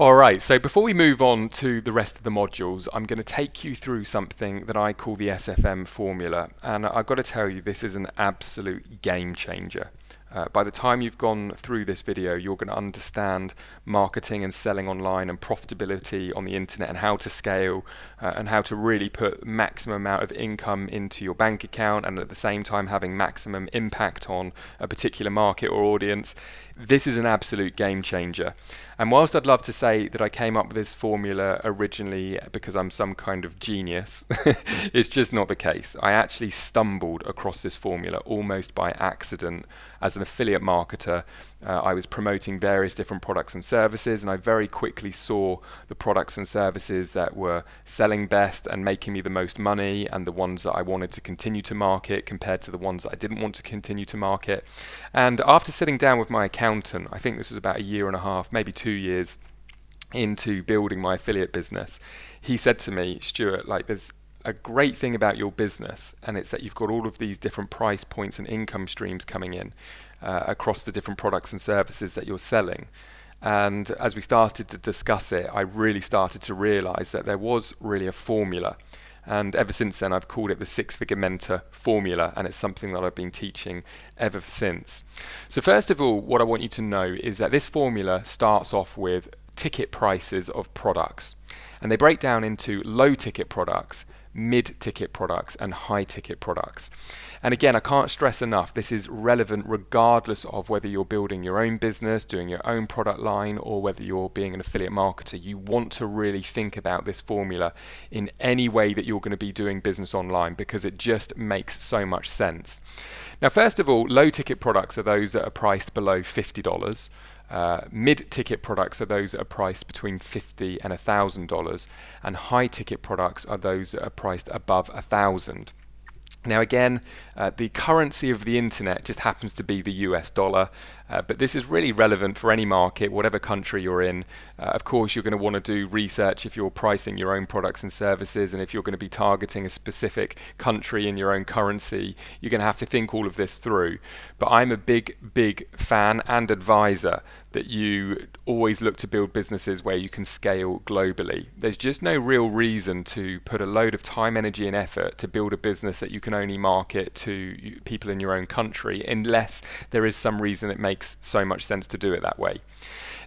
All right, so before we move on to the rest of the modules, I'm going to take you through something that I call the SFM formula. And I've got to tell you, this is an absolute game changer. By the time you've gone through this video, you're going to understand marketing and selling online and profitability on the internet and how to scale and how to really put maximum amount of income into your bank account and at the same time having maximum impact on a particular market or audience. This is an absolute game changer. And whilst I'd love to say that I came up with this formula originally because I'm some kind of genius, it's just not the case. I actually stumbled across this formula almost by accident. As an affiliate marketer, I was promoting various different products and services, and I very quickly saw the products and services that were selling best and making me the most money, and the ones that I wanted to continue to market compared to the ones that I didn't want to continue to market. And after sitting down with my accountant, I think this was about a year and a half, maybe 2 years into building my affiliate business, he said to me, Stuart, there's a great thing about your business, and it's that you've got all of these different price points and income streams coming in across the different products and services that you're selling. And as we started to discuss it, I really started to realize that there was really a formula. And ever since then, I've called it the Six Figure Mentor formula, and it's something that I've been teaching ever since. So first of all, what I want you to know is that this formula starts off with ticket prices of products. And they break down into low ticket products, mid-ticket products and high-ticket products. And again, I can't stress enough, this is relevant regardless of whether you're building your own business, doing your own product line, or whether you're being an affiliate marketer. You want to really think about this formula in any way that you're going to be doing business online, because it just makes so much sense. Now, first of all, low-ticket products are those that are priced below $50. Mid-ticket products are those that are priced between $50 and $1,000, and high-ticket products are those that are priced above $1,000. Now again, the currency of the internet just happens to be the US dollar, but this is really relevant for any market, whatever country you're in. Of course, you're going to want to do research if you're pricing your own products and services, and if you're going to be targeting a specific country in your own currency, you're going to have to think all of this through. But I'm a big fan and advisor that you always look to build businesses where you can scale globally. There's just no real reason to put a load of time, energy and effort to build a business that you can only market to people in your own country unless there is some reason it makes so much sense to do it that way.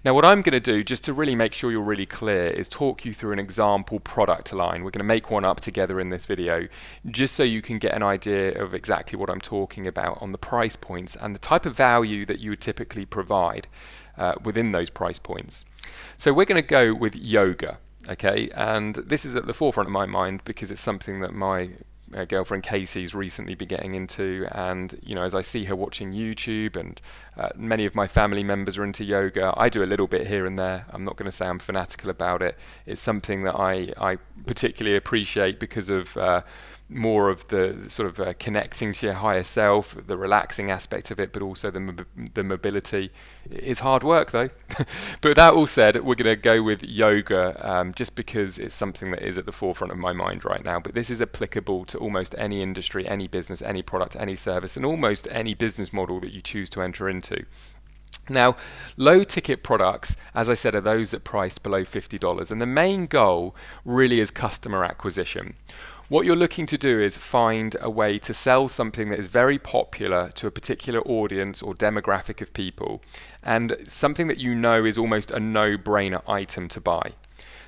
Now what I'm going to do, just to really make sure you're really clear, is talk you through an example product line. We're going to make one up together in this video, just so you can get an idea of exactly what I'm talking about on the price points and the type of value that you would typically provide within those price points. So we're going to go with yoga, okay? And this is at the forefront of my mind because it's something that my girlfriend Casey's recently been getting into, and as I see her watching YouTube, and many of my family members are into yoga. I do a little bit here and there. I'm not going to say I'm fanatical about it. It's something that I particularly appreciate because of more of the sort of connecting to your higher self, the relaxing aspect of it, but also the mobility. It's hard work though. But with that all said, we're going to go with yoga just because it's something that is at the forefront of my mind right now. But this is applicable to almost any industry, any business, any product, any service, and almost any business model that you choose to enter into. Now, low ticket products, as I said, are those that price below $50, and the main goal really is customer acquisition. What you're looking to do is find a way to sell something that is very popular to a particular audience or demographic of people, and something that you know is almost a no-brainer item to buy.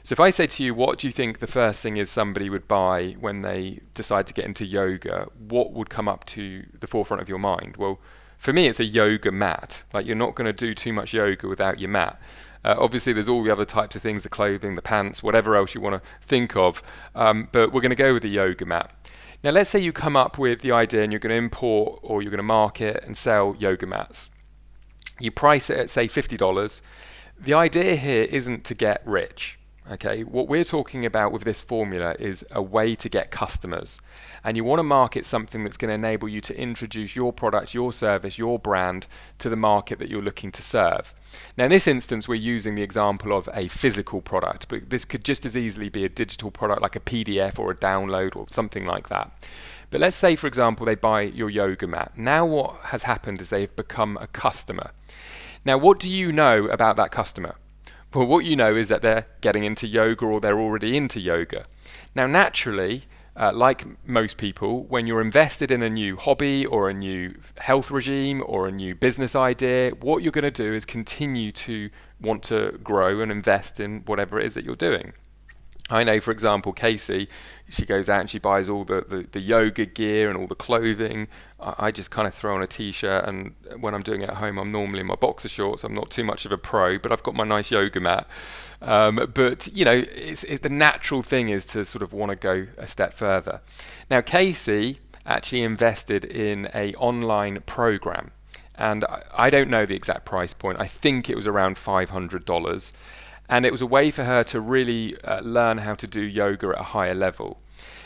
So if I say to you, what do you think the first thing is somebody would buy when they decide to get into yoga? What would come up to the forefront of your mind? Well, for me, it's a yoga mat. You're not going to do too much yoga without your mat. Obviously, there's all the other types of things, the clothing, the pants, whatever else you want to think of, but we're going to go with the yoga mat. Now, let's say you come up with the idea and you're going to import or you're going to market and sell yoga mats. You price it at, say, $50. The idea here isn't to get rich. Okay, what we're talking about with this formula is a way to get customers, and you want to market something that's going to enable you to introduce your product, your service, your brand to the market that you're looking to serve. Now in this instance we're using the example of a physical product, but this could just as easily be a digital product like a PDF or a download or something like that. But let's say for example they buy your yoga mat. Now what has happened is they've become a customer. Now what do you know about that customer? Well, what you know is that they're getting into yoga or they're already into yoga. Now, naturally, like most people, when you're invested in a new hobby or a new health regime or a new business idea, what you're going to do is continue to want to grow and invest in whatever it is that you're doing. I know, for example, Casey, she goes out and she buys all the yoga gear and all the clothing. I just kind of throw on a t-shirt, and when I'm doing it at home, I'm normally in my boxer shorts. I'm not too much of a pro, but I've got my nice yoga mat. But, you know, the natural thing is to sort of want to go a step further. Now, Casey actually invested in a online program, and I don't know the exact price point. I think it was around $500. And it was a way for her to really learn how to do yoga at a higher level.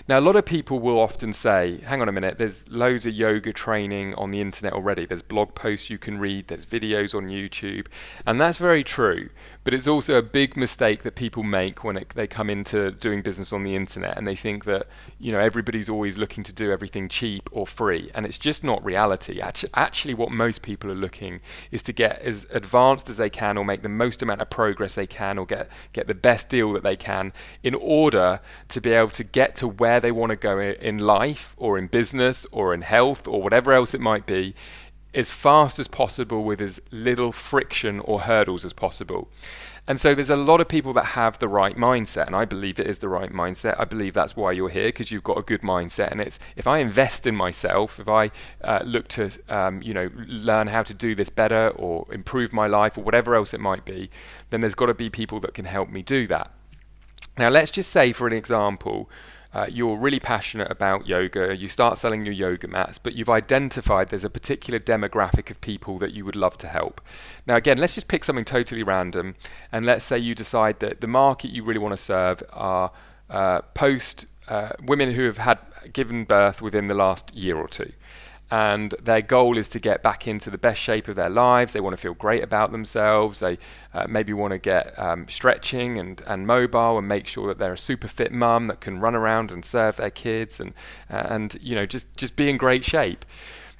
Now, a lot of people will often say, hang on a minute, there's loads of yoga training on the internet already. There's blog posts you can read, there's videos on YouTube, and that's very true. But it's also a big mistake that people make when they come into doing business on the internet, and they think that, you know, everybody's always looking to do everything cheap or free, and it's just not reality. Actually, what most people are looking is to get as advanced as they can, or make the most amount of progress they can, or get the best deal that they can, in order to be able to get to where they want to go in life or in business or in health or whatever else it might be, as fast as possible with as little friction or hurdles as possible. And so there's a lot of people that have the right mindset, and I believe it is the right mindset. I believe that's why you're here, because you've got a good mindset. And it's, if I invest in myself, if I look to learn how to do this better or improve my life or whatever else it might be, then there's got to be people that can help me do that. Now, let's just say, for an example, you're really passionate about yoga, you start selling your yoga mats, but you've identified there's a particular demographic of people that you would love to help. Now, again, let's just pick something totally random, and let's say you decide that the market you really want to serve are women who have had given birth within the last year or two. And their goal is to get back into the best shape of their lives. They want to feel great about themselves. They maybe want to get stretching and mobile, and make sure that they're a super fit mum that can run around and serve their kids and you know, just be in great shape.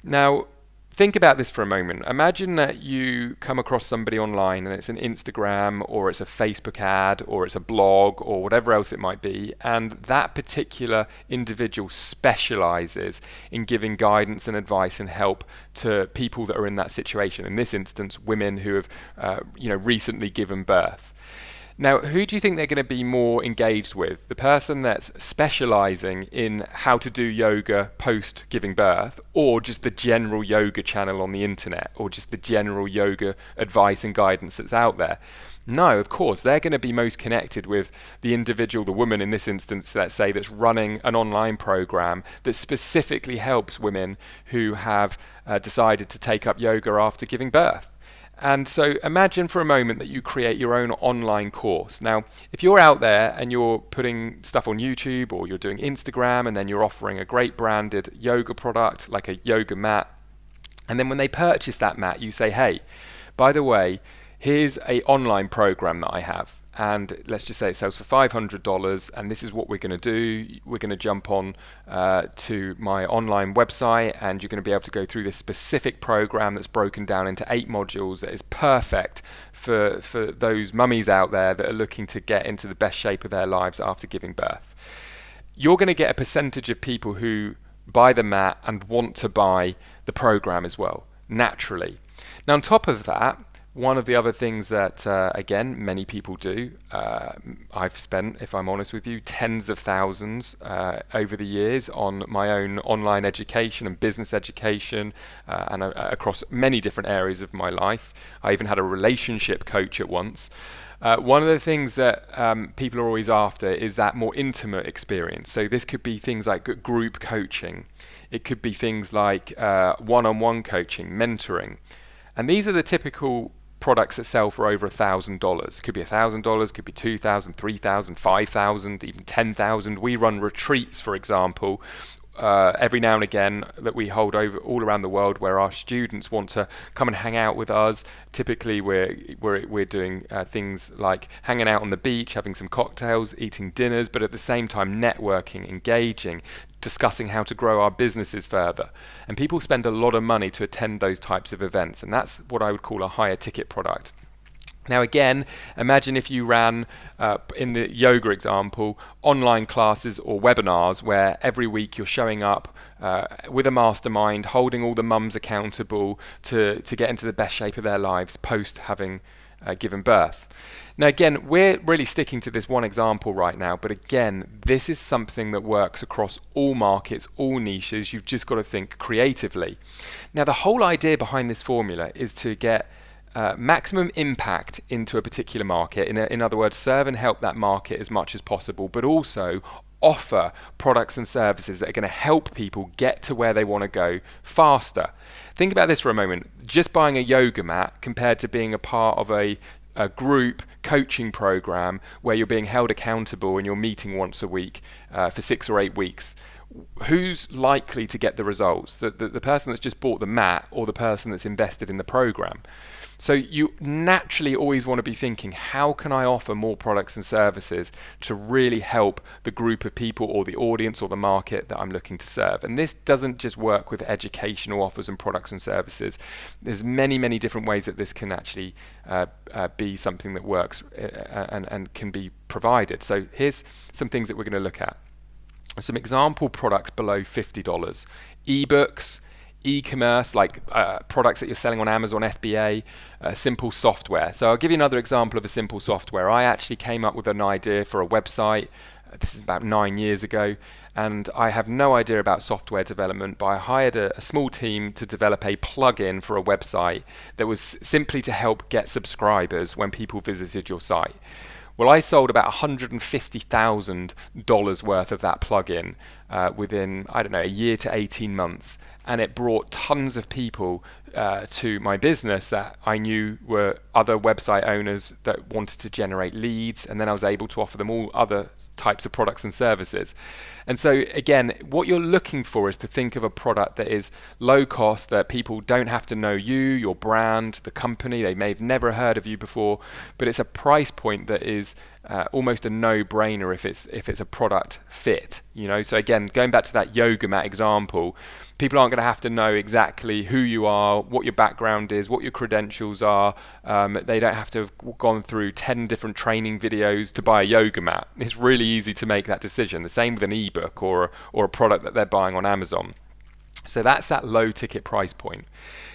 Now, think about this for a moment. Imagine that you come across somebody online, and it's an Instagram or it's a Facebook ad or it's a blog or whatever else it might be, and that particular individual specializes in giving guidance and advice and help to people that are in that situation. In this instance, women who have recently given birth. Now, who do you think they're going to be more engaged with? The person that's specializing in how to do yoga post giving birth, or just the general yoga channel on the internet, or just the general yoga advice and guidance that's out there? No, of course, they're going to be most connected with the individual, the woman in this instance, let's say, that's running an online program that specifically helps women who have decided to take up yoga after giving birth. And so imagine for a moment that you create your own online course. Now, if you're out there and you're putting stuff on YouTube, or you're doing Instagram, and then you're offering a great branded yoga product like a yoga mat, and then when they purchase that mat, you say, hey, by the way, here's an online program that I have. And let's just say it sells for $500, and this is what we're going to do. We're going to jump on to my online website, and you're going to be able to go through this specific program that's broken down into 8 modules that is perfect for those mummies out there that are looking to get into the best shape of their lives after giving birth. You're going to get a percentage of people who buy the mat and want to buy the program as well, naturally. Now, on top of that, one of the other things that, again, many people do, I've spent, if I'm honest with you, tens of thousands over the years on my own online education and business education, and across many different areas of my life. I even had a relationship coach at once. One of the things that people are always after is that more intimate experience. So this could be things like group coaching. It could be things like one-on-one coaching, mentoring. And these are the typical products that sell for over $1,000. It could be $1,000, could be $2,000, $3,000, $5,000, even $10,000. We run retreats, for example, every now and again that we hold over all around the world, where our students want to come and hang out with us. Typically, we're doing things like hanging out on the beach, having some cocktails, eating dinners, but at the same time networking, engaging, discussing how to grow our businesses further. And people spend a lot of money to attend those types of events, and that's what I would call a higher ticket product. Now again, imagine if you ran, in the yoga example, online classes or webinars where every week you're showing up with a mastermind, holding all the mums accountable to get into the best shape of their lives post having given birth. Now again, we're really sticking to this one example right now, but again, this is something that works across all markets, all niches. You've just got to think creatively. Now the whole idea behind this formula is to get maximum impact into a particular market. In other words, serve and help that market as much as possible, but also offer products and services that are going to help people get to where they want to go faster. Think about this for a moment. Just buying a yoga mat compared to being a part of a group coaching program where you're being held accountable and you're meeting once a week for 6 or 8 weeks. Who's likely to get the results? The person that's just bought the mat or the person that's invested in the program? So you naturally always want to be thinking, how can I offer more products and services to really help the group of people or the audience or the market that I'm looking to serve? And this doesn't just work with educational offers and products and services. There's many, many different ways that this can actually be something that works and can be provided. So here's some things that we're going to look at. Some example products below $50. Ebooks, e-commerce, like products that you're selling on Amazon FBA, simple software. So I'll give you another example of a simple software. I actually came up with an idea for a website. This is about 9 years ago, and I have no idea about software development, but I hired a small team to develop a plugin for a website that was simply to help get subscribers when people visited your site. Well, I sold about $150,000 worth of that plugin within, I don't know, a year to 18 months. And it brought tons of people to my business that I knew were other website owners that wanted to generate leads. And then I was able to offer them all other types of products and services. And so again, what you're looking for is to think of a product that is low cost, that people don't have to know you, your brand, the company. They may have never heard of you before, but it's a price point that is almost a no-brainer if it's a product fit. So again, going back to that yoga mat example, people aren't going to have to know exactly who you are, what your background is, what your credentials are. They don't have to have gone through 10 different training videos to buy a yoga mat. It's really easy to make that decision. The same with an ebook or a product that they're buying on Amazon. So that's that low ticket price point.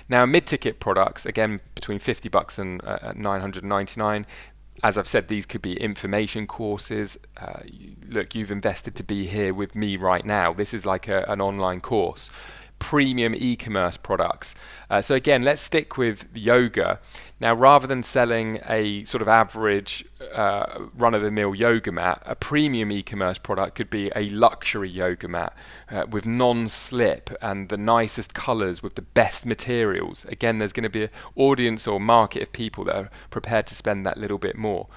Now mid-ticket products, again between $50 and $999. As I've said, these could be information courses. Look, you've invested to be here with me right now. This is like an online course. Premium e-commerce products. So again, let's stick with yoga. Now, rather than selling a sort of average run-of-the-mill yoga mat, a premium e-commerce product could be a luxury yoga mat with non-slip and the nicest colors with the best materials. Again, there's going to be an audience or market of people that are prepared to spend that little bit more.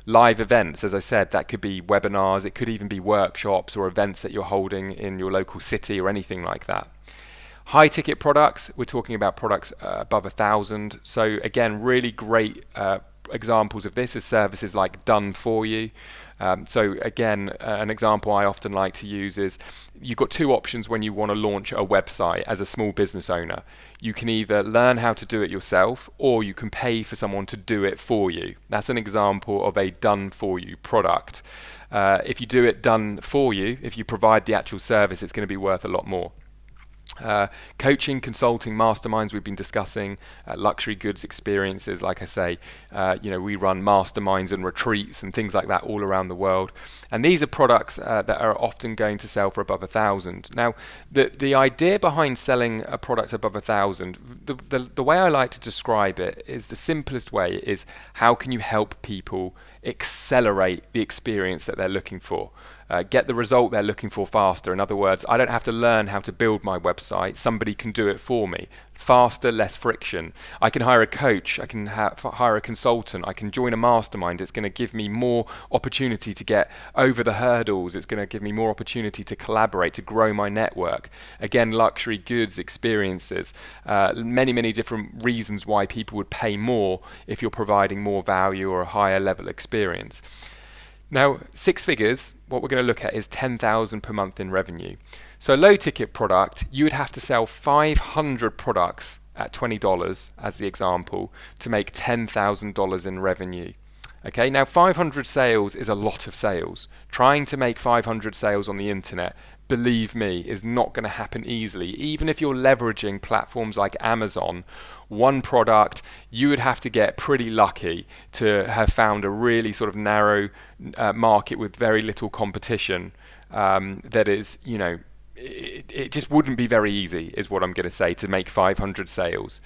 Live events, as I said, that could be webinars, it could even be workshops or events that you're holding in your local city or anything like that. High ticket products, we're talking about products above 1,000. So again, really great examples of this are services like Done For You. So again, an example I often like to use is you've got two options when you want to launch a website as a small business owner. You can either learn how to do it yourself or you can pay for someone to do it for you. That's an example of a Done For You product. If you do it done for you, if you provide the actual service, it's going to be worth a lot more. Coaching, consulting, masterminds we've been discussing, luxury goods experiences, like I say, we run masterminds and retreats and things like that all around the world, and these are products that are often going to sell for above 1,000. Now the idea behind selling a product above 1,000, the way I like to describe it is the simplest way is how can you help people accelerate the experience that they're looking for. Get the result they're looking for faster. In other words, I don't have to learn how to build my website. Somebody can do it for me. Faster, less friction. I can hire a coach. I can hire a consultant. I can join a mastermind. It's going to give me more opportunity to get over the hurdles. It's going to give me more opportunity to collaborate, to grow my network. Again, luxury goods, experiences. Many, many different reasons why people would pay more if you're providing more value or a higher level experience. Now, six figures, what we're going to look at is 10,000 per month in revenue. So a low ticket product, you would have to sell 500 products at $20 as the example to make $10,000 in revenue. Okay, now 500 sales is a lot of sales. Trying to make 500 sales on the internet, believe me, is not going to happen easily. Even if you're leveraging platforms like Amazon, one product, you would have to get pretty lucky to have found a really sort of narrow market with very little competition. That is, it just wouldn't be very easy, is what I'm going to say, to make 500 sales.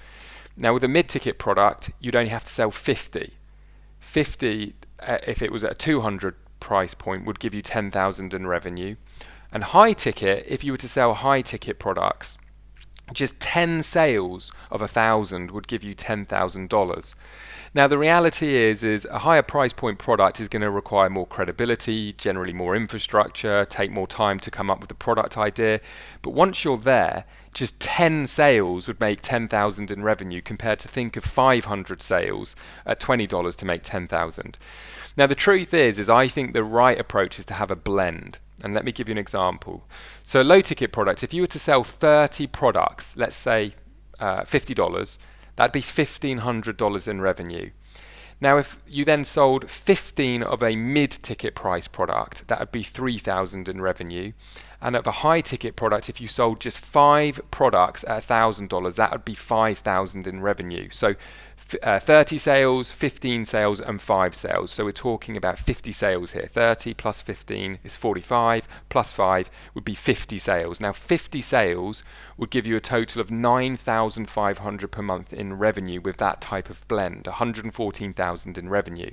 Now, with a mid-ticket product, you'd only have to sell 50. 50, if it was at a 200 price point, would give you 10,000 in revenue. And high ticket, if you were to sell high ticket products, just 10 sales of 1,000 would give you $10,000. Now the reality is a higher price point product is going to require more credibility, generally more infrastructure, take more time to come up with the product idea. But once you're there, just 10 sales would make 10,000 in revenue, compared to think of 500 sales at $20 to make 10,000. Now the truth is I think the right approach is to have a blend. And let me give you an example. So a low ticket product, if you were to sell 30 products, let's say $50, that'd be $1,500 in revenue. Now if you then sold 15 of a mid-ticket price product, that would be $3,000 in revenue. And of a high ticket product, if you sold just 5 products at $1,000, that would be $5,000 in revenue. So 30 sales, 15 sales, and 5 sales. So we're talking about 50 sales here. 30 plus 15 is 45, plus 5 would be 50 sales. Now 50 sales would give you a total of 9,500 per month in revenue with that type of blend, 114,000 in revenue.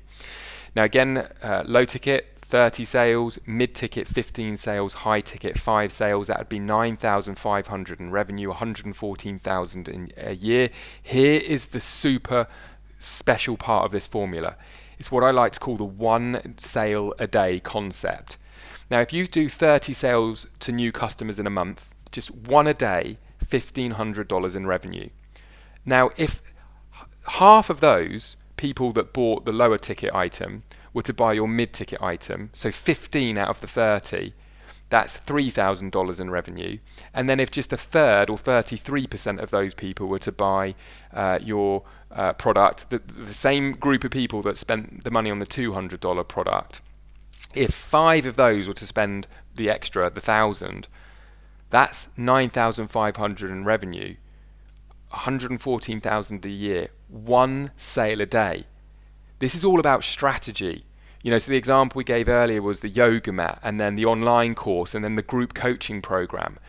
Now again, low ticket, 30 sales, mid-ticket 15 sales, high ticket 5 sales, that would be 9,500 in revenue, 114,000 in a year. Here is the super special part of this formula. It's what I like to call the one sale a day concept. Now if you do 30 sales to new customers in a month, just one a day, $1,500 in revenue. Now if half of those people that bought the lower ticket item were to buy your mid-ticket item, so 15 out of the 30, that's $3,000 in revenue. And then if just a third or 33% of those people were to buy your product, the same group of people that spent the money on the $200 product, if 5 of those were to spend the extra, the 1,000, that's 9,500 in revenue, 114,000 a year, one sale a day. This is all about strategy. So the example we gave earlier was the yoga mat, and then the online course, and then the group coaching program.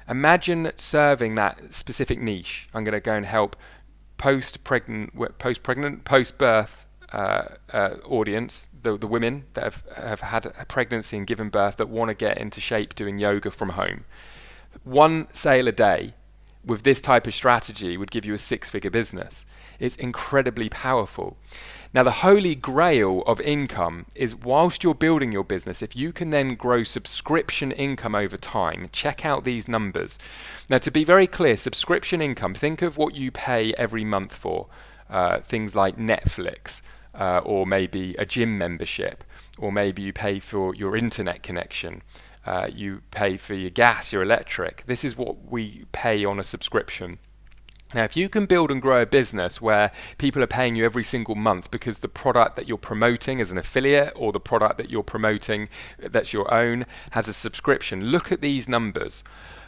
Imagine serving that specific niche. I'm going to go and help post-birth audience, the women that have had a pregnancy and given birth that want to get into shape doing yoga from home. One sale a day with this type of strategy would give you a 6-figure business. It's incredibly powerful. Now, the holy grail of income is, whilst you're building your business, if you can then grow subscription income over time, check out these numbers. Now, to be very clear, subscription income, think of what you pay every month for, things like Netflix, or maybe a gym membership, or maybe you pay for your internet connection. You pay for your gas, your electric. This is what we pay on a subscription. Now, if you can build and grow a business where people are paying you every single month because the product that you're promoting as an affiliate, or the product that you're promoting that's your own, has a subscription, look at these numbers.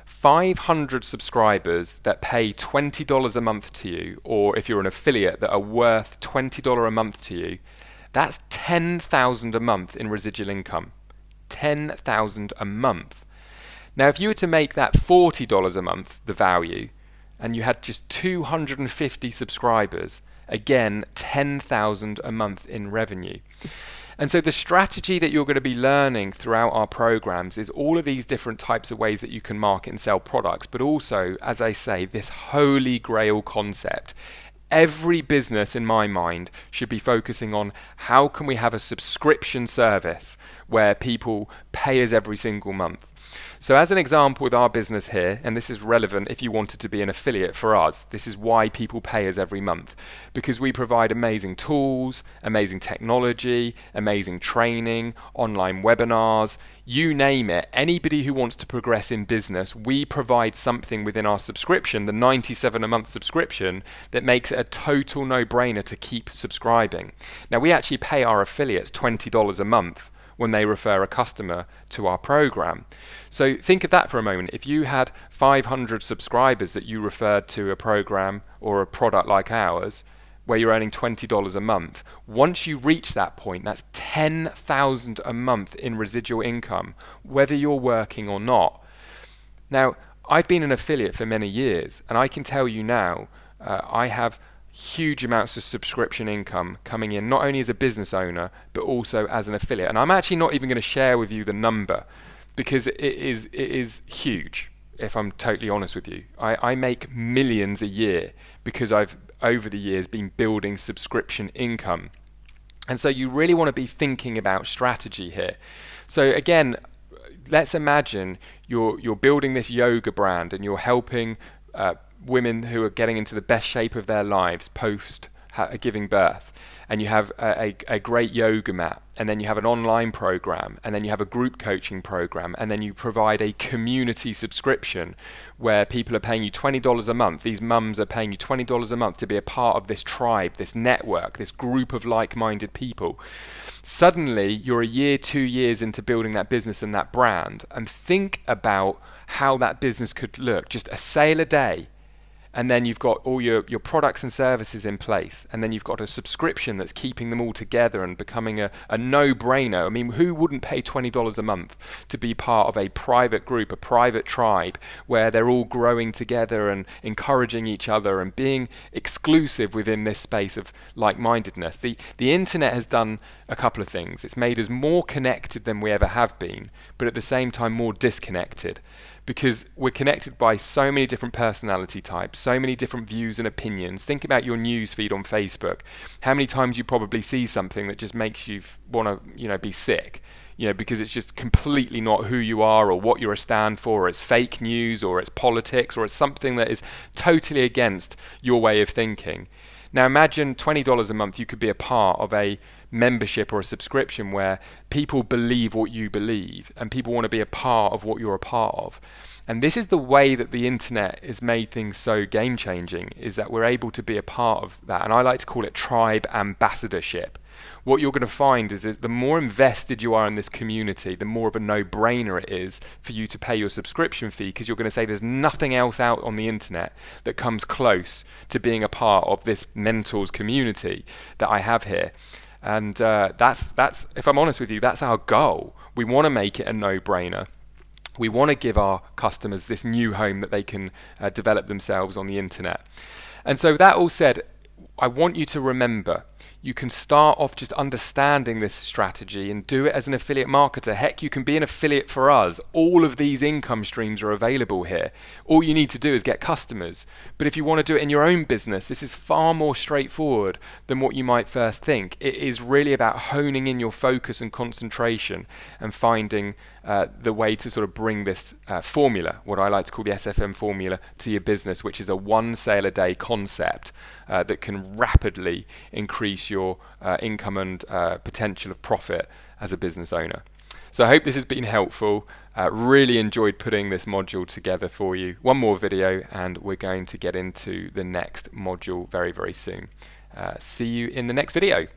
500 subscribers that pay $20 a month to you, or if you're an affiliate that are worth $20 a month to you, that's $10,000 a month in residual income. $10,000 a month. Now, if you were to make that $40 a month, the value, and you had just 250 subscribers, again, $10,000 a month in revenue. And so the strategy that you're going to be learning throughout our programs is all of these different types of ways that you can market and sell products, but also, as I say, this holy grail concept. Every business, in my mind, should be focusing on how can we have a subscription service where people pay us every single month. So as an example with our business here, and this is relevant if you wanted to be an affiliate for us, this is why people pay us every month, because we provide amazing tools, amazing technology, amazing training, online webinars, you name it. Anybody who wants to progress in business, we provide something within our subscription, the 97 a month subscription, that makes it a total no-brainer to keep subscribing. Now, we actually pay our affiliates $20 a month when they refer a customer to our program. So think of that for a moment. If you had 500 subscribers that you referred to a program or a product like ours, where you're earning $20 a month, once you reach that point, that's $10,000 a month in residual income, whether you're working or not. Now, I've been an affiliate for many years, and I can tell you now, I have huge amounts of subscription income coming in, not only as a business owner, but also as an affiliate. And I'm actually not even going to share with you the number, because it is huge, if I'm totally honest with you. I make millions a year because I've, over the years, been building subscription income. And so you really want to be thinking about strategy here. So again, let's imagine you're building this yoga brand and you're helping women who are getting into the best shape of their lives post giving birth, and you have a great yoga mat, and then you have an online program, and then you have a group coaching program, and then you provide a community subscription where people are paying you $20 a month. These mums are paying you $20 a month to be a part of this tribe, this network, this group of like-minded people. Suddenly you're a year, 2 years into building that business and that brand, and think about how that business could look. Just a sale a day, and then you've got all your products and services in place, and then you've got a subscription that's keeping them all together and becoming a no-brainer. I mean, who wouldn't pay $20 a month to be part of a private group, a private tribe, where they're all growing together and encouraging each other and being exclusive within this space of like-mindedness? The internet has done a couple of things. It's made us more connected than we ever have been, but at the same time more disconnected, because we're connected by so many different personality types, so many different views and opinions. Think about your news feed on Facebook. How many times you probably see something that just makes you want to, be sick, because it's just completely not who you are or what you're a stand for, or it's fake news, or it's politics, or it's something that is totally against your way of thinking. Now imagine $20 a month, you could be a part of a membership or a subscription where people believe what you believe and people want to be a part of what you're a part of. And this is the way that the internet has made things so game changing, is that we're able to be a part of that. And I like to call it tribe ambassadorship. What you're going to find is that the more invested you are in this community, the more of a no-brainer it is for you to pay your subscription fee, because you're going to say there's nothing else out on the internet that comes close to being a part of this mentors community that I have here. And that's, if I'm honest with you, that's our goal. We want to make it a no-brainer. We want to give our customers this new home that they can develop themselves on the internet. And so that all said, I want you to remember, you can start off just understanding this strategy and do it as an affiliate marketer. Heck, you can be an affiliate for us. All of these income streams are available here. All you need to do is get customers. But if you want to do it in your own business, this is far more straightforward than what you might first think. It is really about honing in your focus and concentration and finding the way to sort of bring this formula, what I like to call the SFM formula, to your business, which is a one sale a day concept that can rapidly increase your income and potential of profit as a business owner. So I hope this has been helpful. Really enjoyed putting this module together for you. One more video and we're going to get into the next module very, very soon. See you in the next video.